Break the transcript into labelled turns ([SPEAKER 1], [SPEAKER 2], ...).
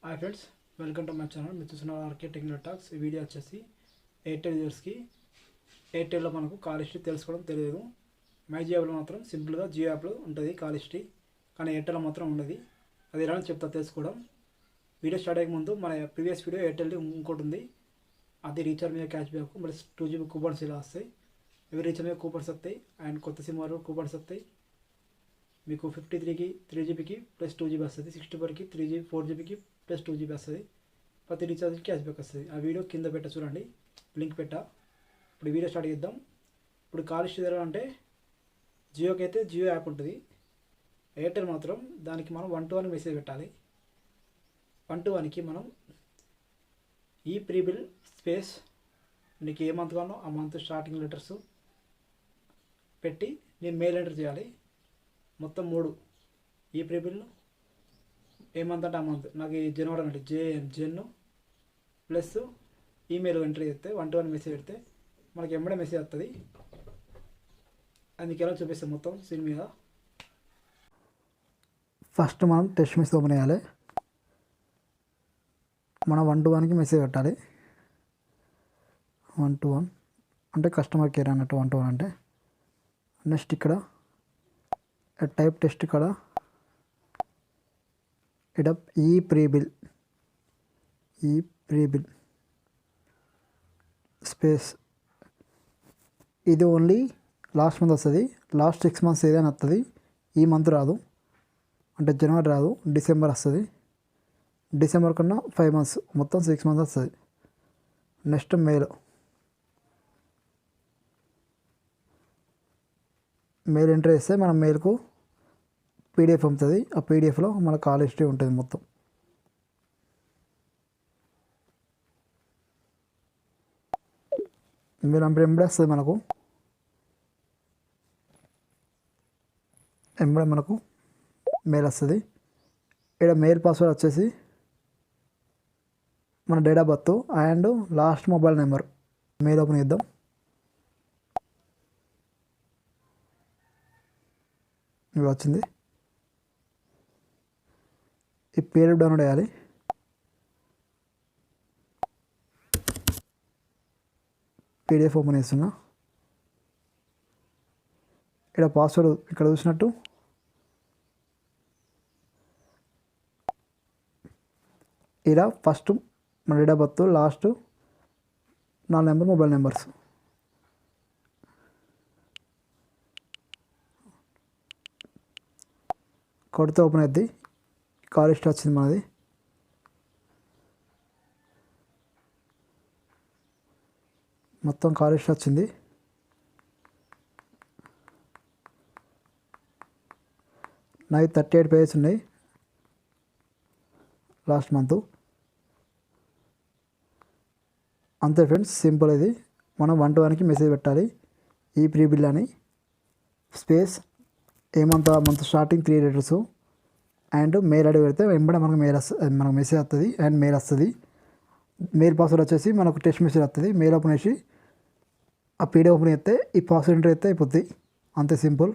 [SPEAKER 1] Hi friends, welcome to my channel. మీరు చూస్తున్న RK techno talks. ఈ వీడియో వచ్చేసి ఎయిర్టెల్ యూజర్స్కి ఎయిర్టెల్లో మనకు కాల్ హిస్టరీ తెలుసుకోవడం తెలియదు. మై జియోలో మాత్రం సింపుల్గా జియో యాప్లో ఉంటుంది కాల్ హిస్టరీ, కానీ ఎయిర్టెల్లో మాత్రం ఉండదు. అది ఎలా చెప్తా తెలుసుకోవడం. వీడియో స్టార్ట్ అయ్యే ముందు మన ప్రీవియస్ వీడియో ఎయిర్టెల్ది ఇంకోటి ఉంది, అది రీఛార్జ్ మీద క్యాష్ బ్యాక్ మరి 2GB కూపన్స్ ఇలా వస్తాయి. ఇవి రీఛార్జ్ మీద కూపన్స్ వస్తాయి అండ్ కొత్త సిమ్ వరకు కూపన్స్ వస్తాయి. మీకు 53కి 3GBకి ప్లస్ 2GB వస్తుంది, 64కి 3GB 4GBకి ప్లస్ 2GB వస్తుంది. ప్రతి రీఛార్జ్కి క్యాష్ బ్యాక్ వస్తుంది. ఆ వీడియో కింద పెట్ట చూడండి, లింక్ పెట్టా. ఇప్పుడు వీడియో స్టార్ట్ చేద్దాం. ఇప్పుడు కాల్ హిస్టరీ ఎలా అంటే, జియోకి అయితే జియో యాప్ ఉంటుంది, ఎయిర్టెల్ మాత్రం దానికి మనం 121 మెసేజ్ పెట్టాలి. 121కి మనం ఈ ప్రీ బిల్ స్పేస్ నీకు ఏ మంత్ కావాలో ఆ మంత్ స్టార్టింగ్ లెటర్స్ పెట్టి నేను మెయిల్ ఎంటర్ చేయాలి. మొత్తం 3 ఈ ప్రీ బిల్ ఏ మంత్ అంటే ఆ మంత్ నాకు ఈ జనవరి అంటే జెన్ ప్లస్ ఈమెయిల్ ఎంట్రీ చేస్తే 121 మెసేజ్ పెడితే మనకి ఎంబడే మెసేజ్ వస్తుంది. అది మీకు ఎలా చూపిస్తాం మొత్తం స్క్రీన్ మీద. ఫస్ట్ మనం టెస్ట్ మెసేజ్ ఓపెన్ చేయాలి. మనం 121కి మెసేజ్ పెట్టాలి. 121 అంటే కస్టమర్ కేర్ అన్నట్టు 121 అంటే. నెక్స్ట్ ఇక్కడ టైప్ టెస్ట్ ఇక్కడ ఇక్కడ ఈ ప్రీ బిల్ స్పేస్ ఇది ఓన్లీ లాస్ట్ మంత్ వస్తుంది. లాస్ట్ 6 months ఏదైనా వస్తుంది. ఈ మంత్ రాదు, అంటే జనవరి రాదు, డిసెంబర్ వస్తుంది. డిసెంబర్ కన్నా 5 months, మొత్తం 6 months వస్తుంది. నెక్స్ట్ మెయిల్ ఎంటర్ చేస్తే మన మెయిల్కు పీడిఎఫ్ ఉంటుంది. ఆ పీడిఎఫ్లో మన కాల్ హిస్టరీ ఉంటుంది మొత్తం. మీరు ఎంబడే వస్తుంది మనకు, ఎంబడే మనకు మెయిల్ వస్తుంది. ఇక్కడ మెయిల్ పాస్వర్డ్ వచ్చేసి మన date of birth and last mobile number. Mail open చేద్దాం. ఇవి వచ్చింది. ఈ పీడిఎఫ్ డౌన్లోడ్ చేయాలి. పీడిఎఫ్ ఓపెన్ చేస్తున్నా. ఇక్కడ పాస్వర్డ్ ఇక్కడ చూసినట్టు ఇలా ఫస్ట్ మన date of birth, last 4 number mobile numbers. కొడితే ఓపెన్ అవుద్ది. కాల్ హిస్టరీ వచ్చింది మనది. మొత్తం కాల్ హిస్టరీ వచ్చింది. నాకు 38 pages ఉన్నాయి లాస్ట్ మంత్. అంతే ఫ్రెండ్స్, సింపుల్. ఇది మనం 121కి మెసేజ్ పెట్టాలి. ఈ ప్రీ బిల్ అని స్పేస్ ఏ మంత్ ఆ month starting 3 letters and mail ID పెడితే వెంబడే మనకు మనకు మెసేజ్ వస్తుంది అండ్ మెయిల్ వస్తుంది. మెయిల్ పాస్వర్డ్ వచ్చేసి మనకు టెక్స్ట్ మెసేజ్ వస్తుంది. మెయిల్ ఓపెన్ చేసి ఆ పీడిఎఫ్ ఓపెన్ చేస్తే ఈ పాస్వర్డ్ ఎంటర్ అయితే అయిపోద్ది. అంతే సింపుల్.